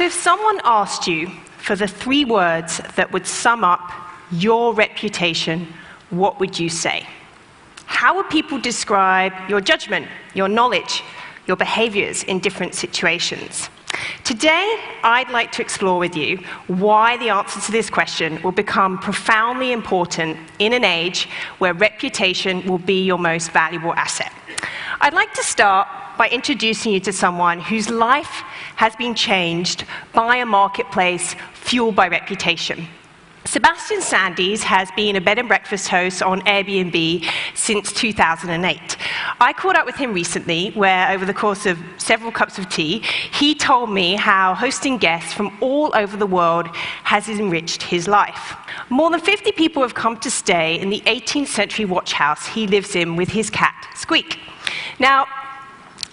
So if someone asked you for the 3 words that would sum up your reputation, what would you say? How would people describe your judgment, your knowledge, your behaviors in different situations? Today, I'd like to explore with you why the answer to this question will become profoundly important in an age where reputation will be your most valuable asset. I'd like to start by introducing you to someone whose life has been changed by a marketplace fueled by reputation. Sebastian Sandys has been a bed and breakfast host on Airbnb since 2008. I caught up with him recently, where over the course of several cups of tea, he told me how hosting guests from all over the world has enriched his life. More than 50 people have come to stay in the 18th century watch house he lives in with his cat, Squeak. Now,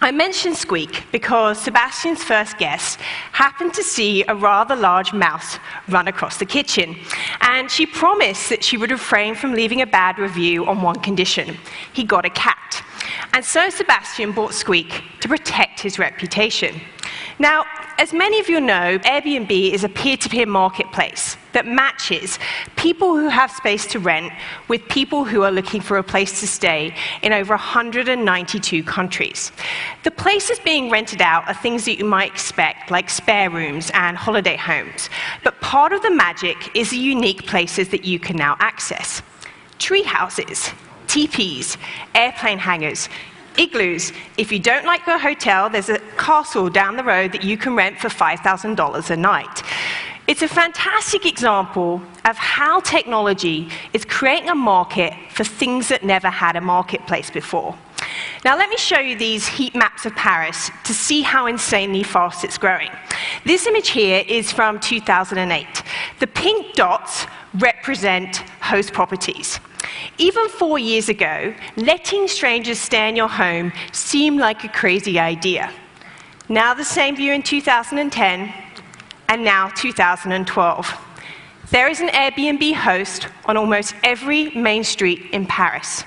I mention Squeak because Sebastian's first guest happened to see a rather large mouse run across the kitchen, and she promised that she would refrain from leaving a bad review on one condition: he got a cat. And so Sebastian bought Squeak to protect his reputation. Now, as many of you know, Airbnb is a peer-to-peer marketplace that matches people who have space to rent with people who are looking for a place to stay in over 192 countries. The places being rented out are things that you might expect, like spare rooms and holiday homes. But part of the magic is the unique places that you can now access. Tree houses, teepees, airplane hangars, igloos. If you don't like your hotel, there's a castle down the road that you can rent for $5,000 a night. It's a fantastic example of how technology is creating a market for things that never had a marketplace before. Now let me show you these heat maps of Paris to see how insanely fast it's growing. This image here is from 2008. The pink dots represent host properties. Even 4 years ago, letting strangers stay in your home seemed like a crazy idea. Now the same view in 2010, and now 2012. There is an Airbnb host on almost every main street in Paris.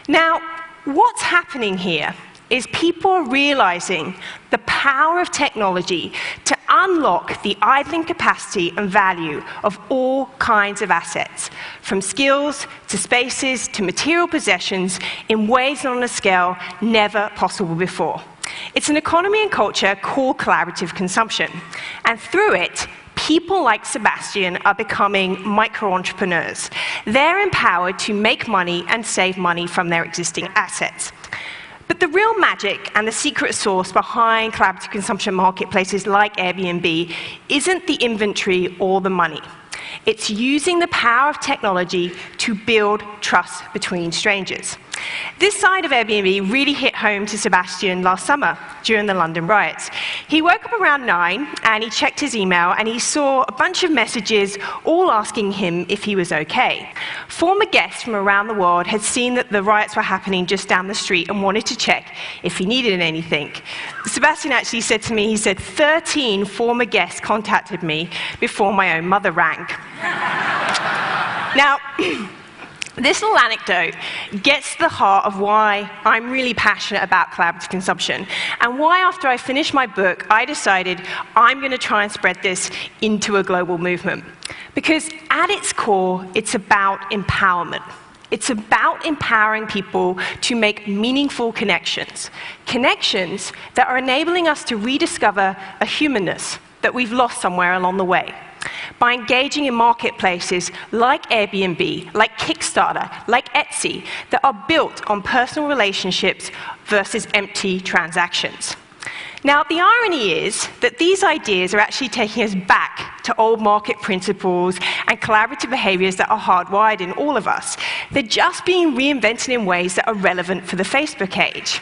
Now, what's happening here is people are realizing the power of technology to unlock the idling capacity and value of all kinds of assets, from skills to spaces to material possessions, in ways on a scale never possible before. It's an economy and culture called collaborative consumption, and through it, people like Sebastian are becoming micro-entrepreneurs. They're empowered to make money and save money from their existing assets. But the real magic and the secret sauce behind collaborative consumption marketplaces like Airbnb isn't the inventory or the money. It's using the power of technology to build trust between strangers. This side of Airbnb really hit home to Sebastian last summer during the London riots. He woke up around 9 and he checked his email and he saw a bunch of messages all asking him if he was okay. Former guests from around the world had seen that the riots were happening just down the street and wanted to check if he needed anything. Sebastian actually said to me, he said, 13 former guests contacted me before my own mother rang. Now, this little anecdote gets to the heart of why I'm really passionate about collaborative consumption, and why after I finished my book, I decided I'm going to try and spread this into a global movement. Because at its core, it's about empowerment. It's about empowering people to make meaningful connections. Connections that are enabling us to rediscover a humanness that we've lost somewhere along the way. By engaging in marketplaces like Airbnb, like Kickstarter, like Etsy, that are built on personal relationships versus empty transactions. Now, the irony is that these ideas are actually taking us back to old market principles and collaborative behaviors that are hardwired in all of us. They're just being reinvented in ways that are relevant for the Facebook age.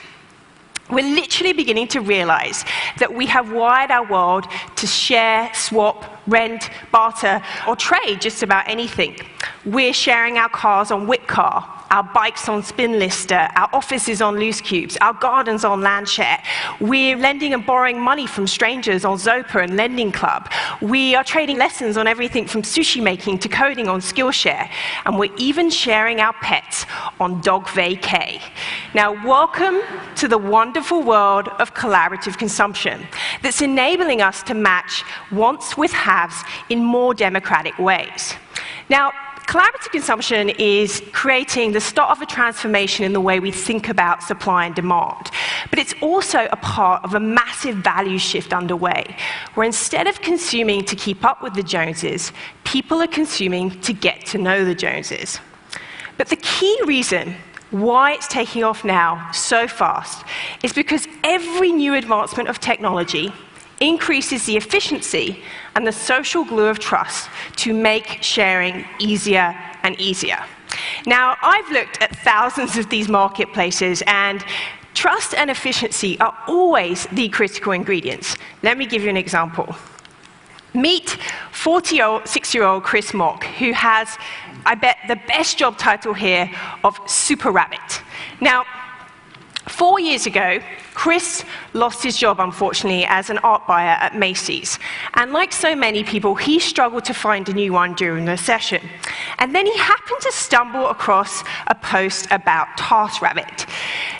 We're literally beginning to realize that we have wired our world to share, swap, rent, barter, or trade just about anything. We're sharing our cars on Wipcar, our bikes on Spinlister, our offices on Loose Cubes, our gardens on Landshare. We're lending and borrowing money from strangers on Zopa and Lending Club. We are trading lessons on everything from sushi making to coding on Skillshare. And we're even sharing our pets on Dog Vacay. Now, welcome to the wonderful world of collaborative consumption that's enabling us to match wants with haves in more democratic ways. Now, collaborative consumption is creating the start of a transformation in the way we think about supply and demand. But it's also a part of a massive value shift underway, where instead of consuming to keep up with the Joneses, people are consuming to get to know the Joneses. But the key reason why it's taking off now so fast is because every new advancement of technology increases the efficiency and the social glue of trust to make sharing easier and easier. Now, I've looked at thousands of these marketplaces, and trust and efficiency are always the critical ingredients. Let me give you an example. Meet 46-year-old Chris Mock, who has, I bet, the best job title here of Super Rabbit. Now, 4 years ago, Chris lost his job, unfortunately, as an art buyer at Macy's. And like so many people, he struggled to find a new one during the recession. And then he happened to stumble across a post about TaskRabbit.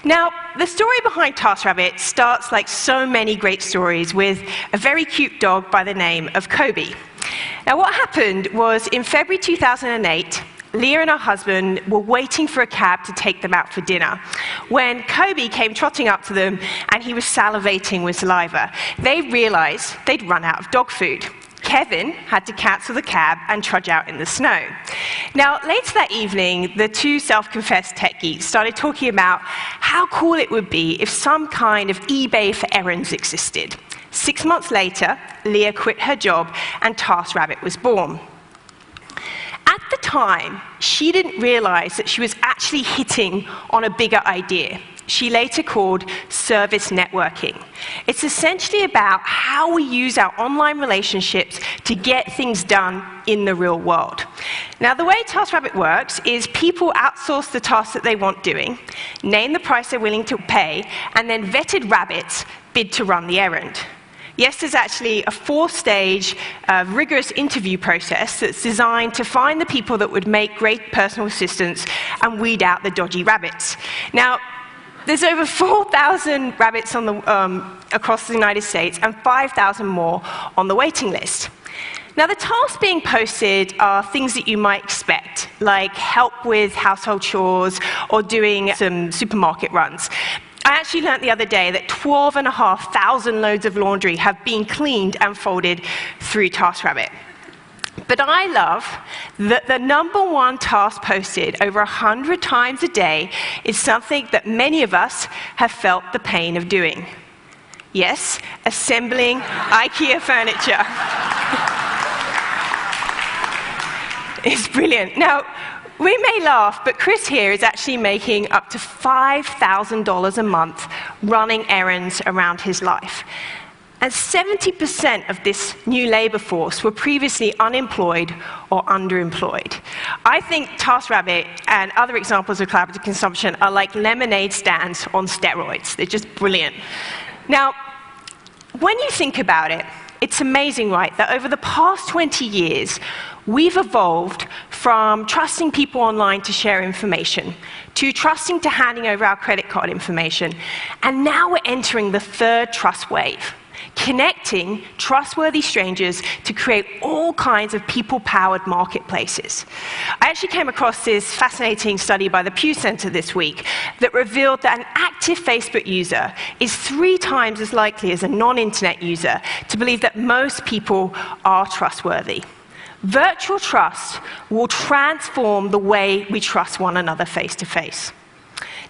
Now, the story behind TaskRabbit starts like so many great stories with a very cute dog by the name of Kobe. Now, what happened was in February 2008, Leah and her husband were waiting for a cab to take them out for dinner when Kobe came trotting up to them and he was salivating with saliva. They realized they'd run out of dog food. Kevin had to cancel the cab and trudge out in the snow. Now, later that evening, the two self-confessed tech geeks started talking about how cool it would be if some kind of eBay for errands existed. 6 months later, Leah quit her job and TaskRabbit was born. At the time, she didn't realize that she was actually hitting on a bigger idea. She later called service networking. It's essentially about how we use our online relationships to get things done in the real world. Now, the way TaskRabbit works is people outsource the tasks that they want doing, name the price they're willing to pay, and then vetted rabbits bid to run the errand. Yes, there's actually a 4-stage rigorous interview process that's designed to find the people that would make great personal assistants and weed out the dodgy rabbits. Now, there's over 4,000 rabbits on across the United States and 5,000 more on the waiting list. Now, the tasks being posted are things that you might expect, like help with household chores or doing some supermarket runs. I actually learned the other day that 12,500 loads of laundry have been cleaned and folded through TaskRabbit. But I love that the #1 task posted over 100 times a day is something that many of us have felt the pain of doing. Yes, assembling IKEA furniture. It's brilliant. Now, we may laugh, but Chris here is actually making up to $5,000 a month running errands around his life. And 70% of this new labor force were previously unemployed or underemployed. I think TaskRabbit and other examples of collaborative consumption are like lemonade stands on steroids. They're just brilliant. Now, when you think about it, it's amazing, right, that over the past 20 years, we've evolved from trusting people online to share information, to trusting to handing over our credit card information, and now we're entering the third trust wave, connecting trustworthy strangers to create all kinds of people-powered marketplaces. I actually came across this fascinating study by the Pew Center this week that revealed that an active Facebook user is 3 times as likely as a non-internet user to believe that most people are trustworthy. Virtual trust will transform the way we trust one another face-to-face.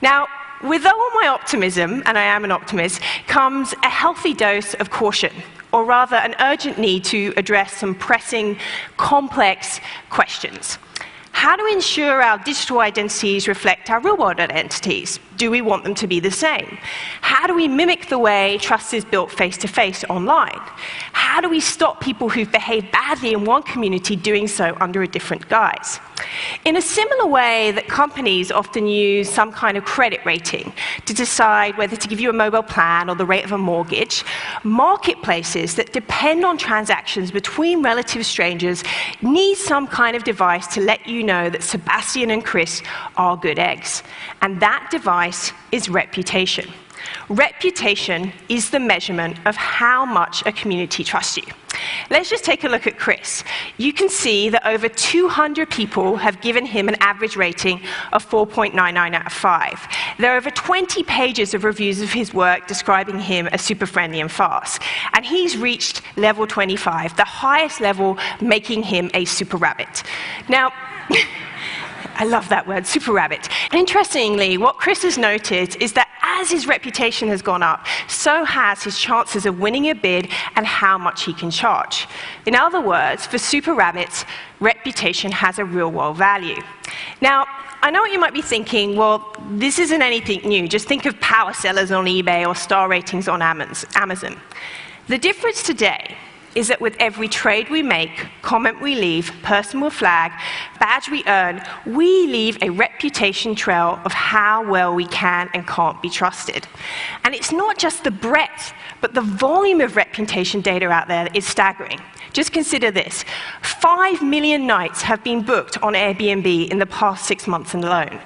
Now, with all my optimism, and I am an optimist, comes a healthy dose of caution, or rather an urgent need to address some pressing, complex questions. How to ensure our digital identities reflect our real-world identities? do we want them to be the same? How do we mimic the way trust is built face-to-face online? How do we stop people who've behaved badly in one community doing so under a different guise? In a similar way that companies often use some kind of credit rating to decide whether to give you a mobile plan or the rate of a mortgage, marketplaces that depend on transactions between relative strangers need some kind of device to let you know that Sebastian and Chris are good eggs. And that device is reputation. Reputation is the measurement of how much a community trusts you. Let's just take a look at Chris. You can see that over 200 people have given him an average rating of 4.99 out of 5. There are over 20 pages of reviews of his work describing him as super friendly and fast. And he's reached level 25, the highest level, making him a super rabbit. Now, I love that word, super rabbit. Interestingly, what Chris has noted is that as his reputation has gone up, so has his chances of winning a bid and how much he can charge. In other words, for super rabbits, reputation has a real-world value. Now, I know what you might be thinking, well, this isn't anything new. Just think of power sellers on eBay or star ratings on Amazon. The difference today is that with every trade we make, comment we leave, person we flag, badge we earn, we leave a reputation trail of how well we can and can't be trusted. And it's not just the breadth, but the volume of reputation data out there is staggering. Just consider this. 5 million nights have been booked on Airbnb in the past 6 months alone.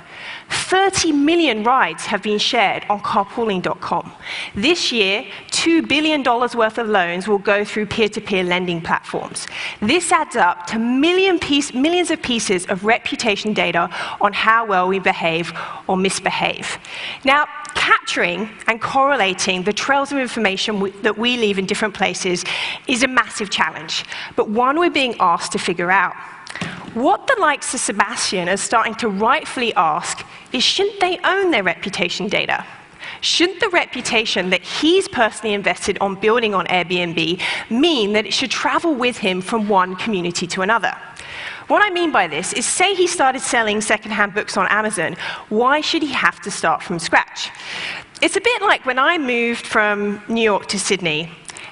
30 million rides have been shared on carpooling.com. This year, $2 billion worth of loans will go through peer-to-peer lending platforms. This adds up to millions of pieces of reputation data on how well we behave or misbehave. Now, capturing and correlating the trails of information that we leave in different places is a massive challenge, but one we're being asked to figure out. What the likes of Sebastian are starting to rightfully ask is, shouldn't they own their reputation data? Shouldn't the reputation that he's personally invested on building on Airbnb mean that it should travel with him from one community to another? What I mean by this is, say he started selling secondhand books on Amazon, why should he have to start from scratch? It's a bit like when I moved from New York to Sydney.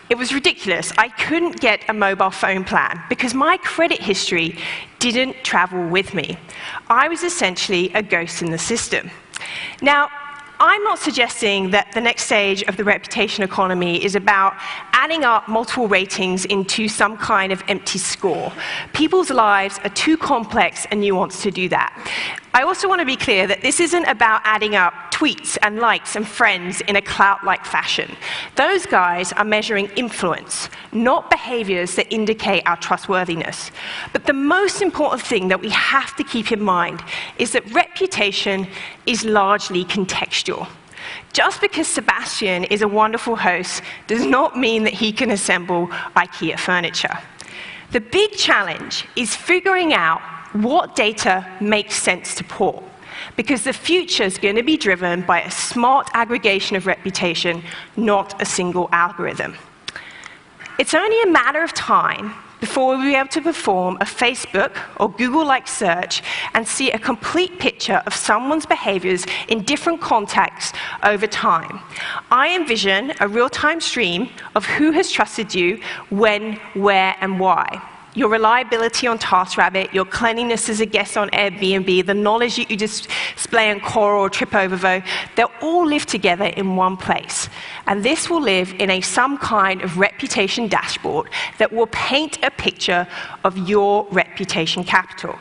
It was ridiculous. I couldn't get a mobile phone plan because my credit history didn't travel with me. I was essentially a ghost in the system. Now, I'm not suggesting that the next stage of the reputation economy is about adding up multiple ratings into some kind of empty score. People's lives are too complex and nuanced to do that. I also want to be clear that this isn't about adding up tweets and likes and friends in a clout-like fashion. Those guys are measuring influence, not behaviors that indicate our trustworthiness. But the most important thing that we have to keep in mind is that reputation is largely contextual. Just because Sebastian is a wonderful host does not mean that he can assemble IKEA furniture. The big challenge is figuring out what data makes sense to port, because the future is going to be driven by a smart aggregation of reputation, not a single algorithm. It's only a matter of time before we'll be able to perform a Facebook or Google-like search and see a complete picture of someone's behaviors in different contexts over time. I envision a real-time stream of who has trusted you, when, where, and why. Your reliability on TaskRabbit, your cleanliness as a guest on Airbnb, the knowledge that you display on Quora or TripAdvisor, they'll all live together in one place. And this will live in some kind of reputation dashboard that will paint a picture of your reputation capital.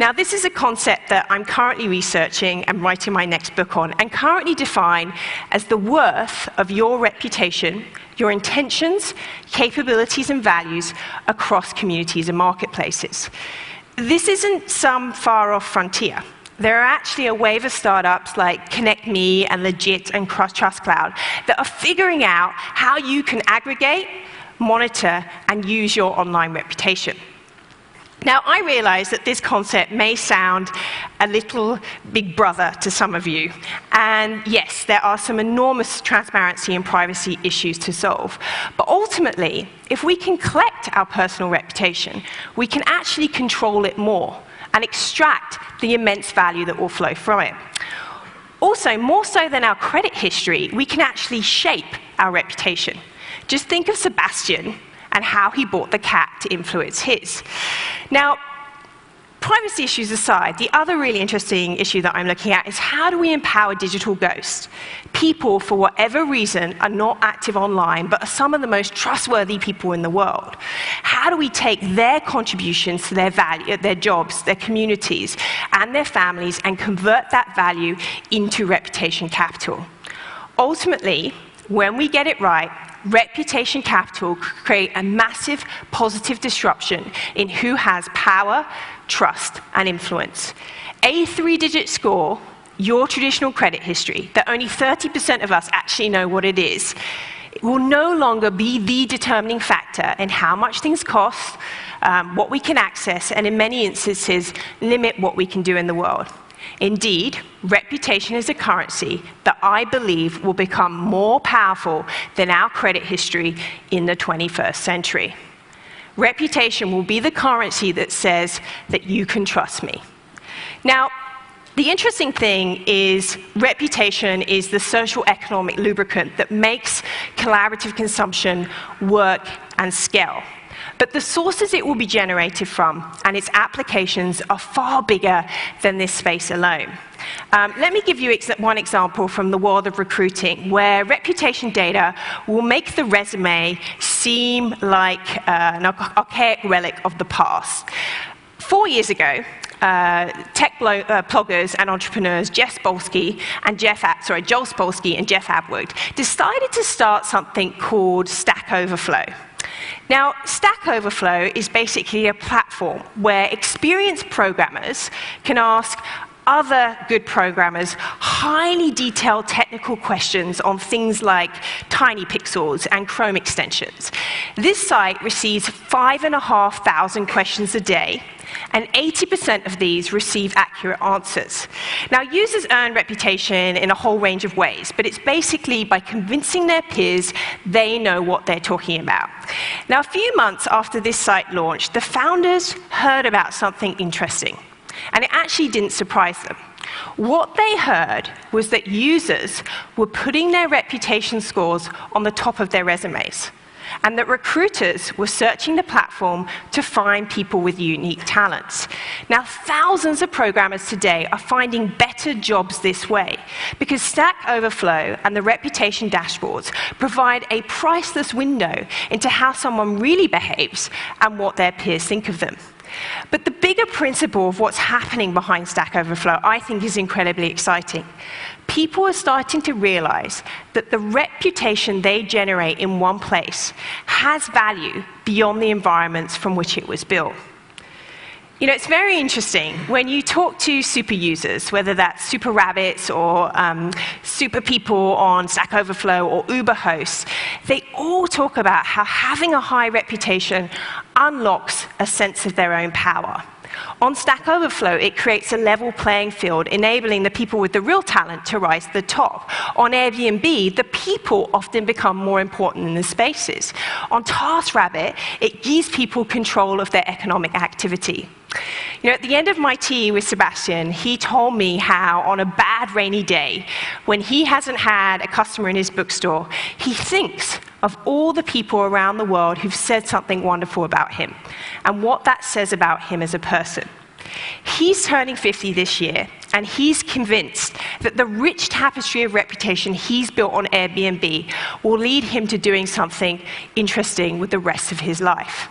Now, this is a concept that I'm currently researching and writing my next book on, and currently define as the worth of your reputation, your intentions, capabilities, and values across communities and marketplaces. This isn't some far-off frontier. There are actually a wave of startups like ConnectMe and Legit and TrustCloud that are figuring out how you can aggregate, monitor, and use your online reputation. Now, I realize that this concept may sound a little big brother to some of you. And yes, there are some enormous transparency and privacy issues to solve. But ultimately, if we can collect our personal reputation, we can actually control it more and extract the immense value that will flow from it. Also, more so than our credit history, we can actually shape our reputation. Just think of Sebastian and how he bought the cat to influence his. Now, privacy issues aside, the other really interesting issue that I'm looking at is how do we empower digital ghosts? People, for whatever reason, are not active online, but are some of the most trustworthy people in the world. How do we take their contributions to their value, their jobs, their communities, and their families, and convert that value into reputation capital? Ultimately, when we get it right, reputation capital could create a massive positive disruption in who has power, trust, and influence. A 3-digit score, your traditional credit history, that only 30% of us actually know what it is, it will no longer be the determining factor in how much things cost, what we can access, and in many instances, limit what we can do in the world. Indeed, reputation is a currency that I believe will become more powerful than our credit history in the 21st century. Reputation will be the currency that says that you can trust me. Now, the interesting thing is reputation is the social economic lubricant that makes collaborative consumption work and scale. But the sources it will be generated from and its applications are far bigger than this space alone. Let me give you one example from the world of recruiting, where reputation data will make the resume seem like an archaic relic of the past. 4 years ago, tech bloggers and entrepreneurs Joel Spolsky and Jeff Abwood decided to start something called Stack Overflow. Now, Stack Overflow is basically a platform where experienced programmers can ask other good programmers highly detailed technical questions on things like tiny pixels and Chrome extensions. This site receives 5,500 questions a day, and 80% of these receive accurate answers. Now, users earn reputation in a whole range of ways, but it's basically by convincing their peers they know what they're talking about. Now, a few months after this site launched, the founders heard about something interesting, and it actually didn't surprise them. What they heard was that users were putting their reputation scores on the top of their resumes, and that recruiters were searching the platform to find people with unique talents. Now, thousands of programmers today are finding better jobs this way because Stack Overflow and the reputation dashboards provide a priceless window into how someone really behaves and what their peers think of them. But the bigger principle of what's happening behind Stack Overflow, I think, is incredibly exciting. People are starting to realize that the reputation they generate in one place has value beyond the environments from which it was built. You know, it's very interesting when you talk to super users, whether that's super rabbits or super people on Stack Overflow or Uber hosts, they all talk about how having a high reputation unlocks a sense of their own power. On Stack Overflow, it creates a level playing field, enabling the people with the real talent to rise to the top. On Airbnb, the people often become more important than the spaces. On TaskRabbit, it gives people control of their economic activity. You know, at the end of my tea with Sebastian, he told me how on a bad rainy day, when he hasn't had a customer in his bookstore, he thinks of all the people around the world who've said something wonderful about him and what that says about him as a person. He's turning 50 this year, and he's convinced that the rich tapestry of reputation he's built on Airbnb will lead him to doing something interesting with the rest of his life.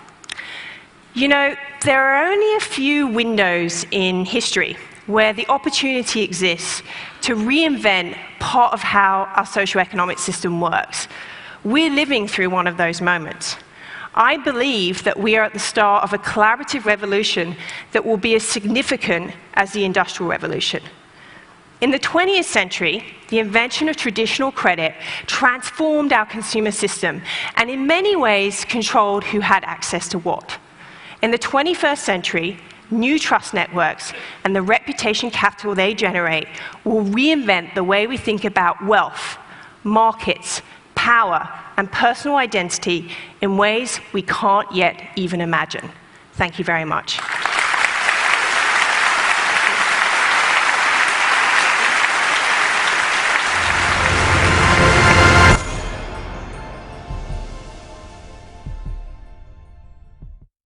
You know, there are only a few windows in history where the opportunity exists to reinvent part of how our socioeconomic system works. We're living through one of those moments. I believe that we are at the start of a collaborative revolution that will be as significant as the Industrial Revolution. In the 20th century, the invention of traditional credit transformed our consumer system and in many ways controlled who had access to what. In the 21st century, new trust networks and the reputation capital they generate will reinvent the way we think about wealth, markets, power, and personal identity in ways we can't yet even imagine. Thank you very much.